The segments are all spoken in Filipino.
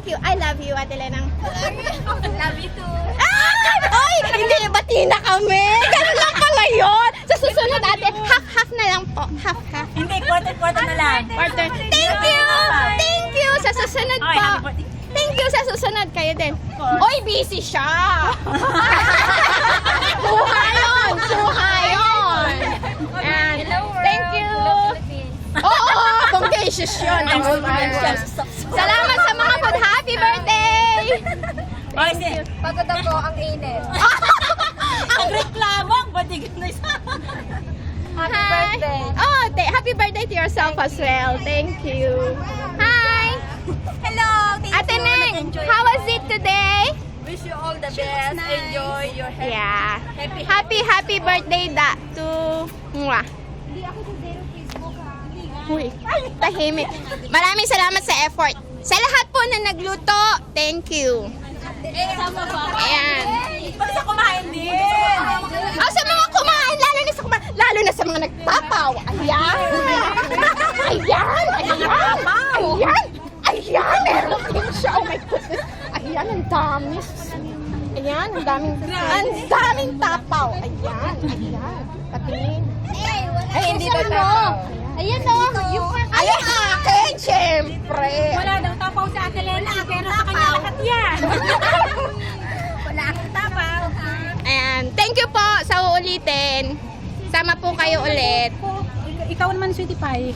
Thank you. I love you, Ate Lenang. Love you too. Ay! Hindi, bati na kami. Ganun lang pala yun. Sa susunod, ate, half-half na lang po. Half-half. Hindi, quarter na lang. Quarter. Thank you! Thank you! Sa susunod Okay, po. happy birthday. Thank you sa susunod. Kayo din. Oy, busy siya! Suha yun! Suha yun! And, thank you! Oo! Contagious yun. Salamat sa mga food. Happy birthday! Okay, sige. Pagod ako, ang init. Ang reklamo, ang batigin na isa. Happy birthday. Oh, happy birthday to yourself as well. Thank you. Hi! Hello! Ate Neng, how was it today? Wish you all the best. Enjoy your happy. Yeah. Happy birthday to Mwah. Uy, tahimik. Maraming salamat sa effort. Sa lahat po na nagluto, thank you. Ayan. Pag sa kumain din. Oh, sa mga kumain, lalo na sa mga nagpapaw. Ayan. Ayan. Ayan, meron din siya. Oh my goodness. Ayan, ang dami. Ayan, ang daming tapaw. Ayan. Patingin. Ay, hindi ba tapaw? Ayan o. Ayan, akin, syempre. Wala daw tapaw sa Ate Lena, pero sa kanya lahat yan. Wala akong tapaw. Ayan, thank you po sa uulitin. Sama po kayo ulit. Ikaw naman, Sweetie Pie.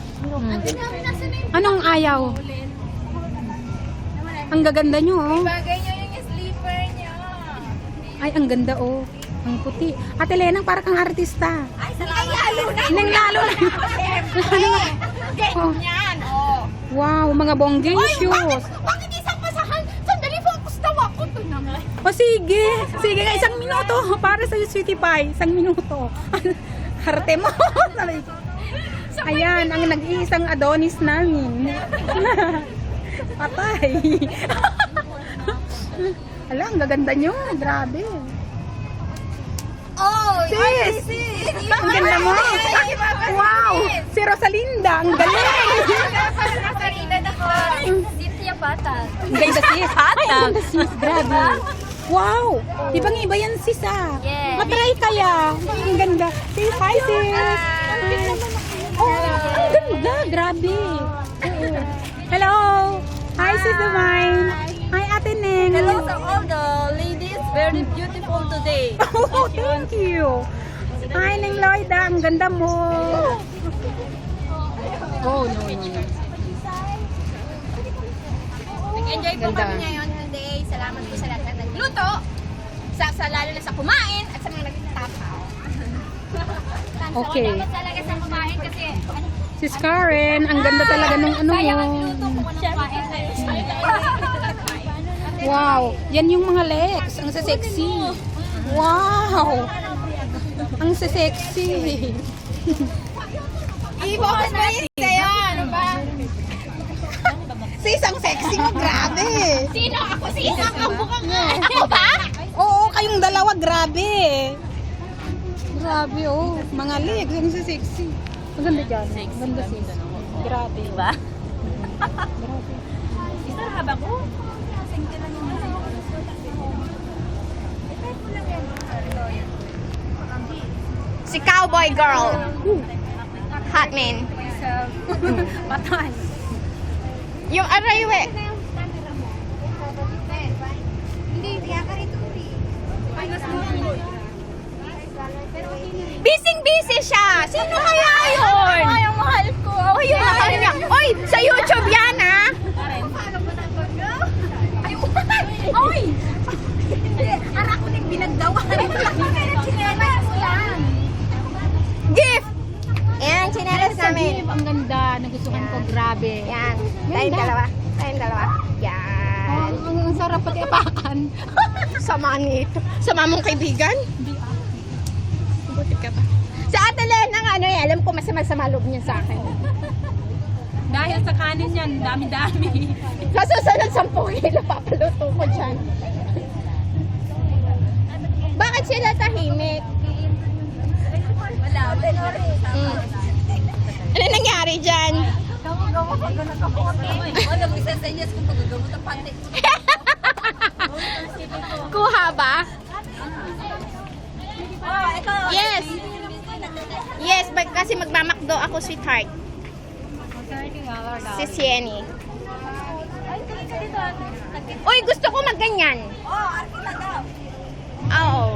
Anong ayaw? Ang gaganda nyo, oh. Bagay niyo yung sleeper niyo. Ay, ang ganda, oh. Ang puti. Ate Lenang, para kang artista. Ay, lalo na. Nang lalo na. Oh. Ganyan, oh. Wow, mga bonggay shoes. Bakit isang pasahan? Sandali po, gustawa ko to naman. O sige. Sige nga, 1 minuto. Para sa'yo, Sweetie Pie. 1 minuto. Harte mo. Ayan, ang nag-iisang Adonis namin. Patay. Ala, ang gaganda nyo. Grabe. Oh, Sis! Ang ganda mo. Wow! Si Rosalinda, ang galing. Sarina na ko. Cynthia Patag. Ang ganda sis. Ay, ang ganda sis. Grabe. Wow! Ibang-iba yan sis ah. Yes. Matry kaya. Ang ganda. Sis, hi sis. Oh, ang ganda. Grabe. Oo. Hello. Hi sis Divine. Hi Ate Neng. Hello sa all the ladies. Very beautiful today. Oh, thank you. Hi Neng Lloyda. Ang ganda mo. Oh, no. Nag-enjoy po kami ngayon today. Salamat po sa lahat na nagluto. Lalo na sa kumain at sa mga nagtapaw. Okay. Dapat talaga sa kumain kasi Sis Karen, ang ganda talaga nung ano mo. Wow, yan yung mga legs. Ang sexy. Wow. Ang sexy. I-focus mo yun sa'yo. Ano ba? Sis, ang sexy mo. Grabe. Sino? Ako sis. Ang bukang nga. Ako ba? Oo, kayong dalawa, grabe. Grabe, oh. Mga legs, ang sexy. Ang ganda dyan. Ang ganda sis. Grabe. Diba? Grabe. isa haba ko. Si Cowboy Girl. Hot man. Patay. Yung araywe. Hindi, kaya ka rito. Busy siya. Sino kaya yun? Ay, ang mahal ko. Oh, yung mahal niya. Oy, sa YouTube yan, ha? Oy! Ara ko nang binagdawan. Gift! Ayan, chinelas namin. Ang ganda. Nagustuhan ko. Grabe. Yan. Tayong dalawa. Yan. Ang sarap pati apakan. Sama nito. Sama mong kaibigan? Buti ka pa. Sa Ate Lena nga, ano alam ko masama loob niya sa akin. Dahil sa kanin yan, dami-dami. Sa susunod 10 kilo papaluto ko dyan. Bakit sila tahimik? Wala, pero Ano nangyari dyan? gawa Ano, isasenyas kung pagagamot ang pante. Kuha ba? Oh, ito. Yes. Yes, kasi magmamakdo ako, sweetheart. Si Sienny. Uy, gusto ko magganyan. Oh, arkita daw. Oo.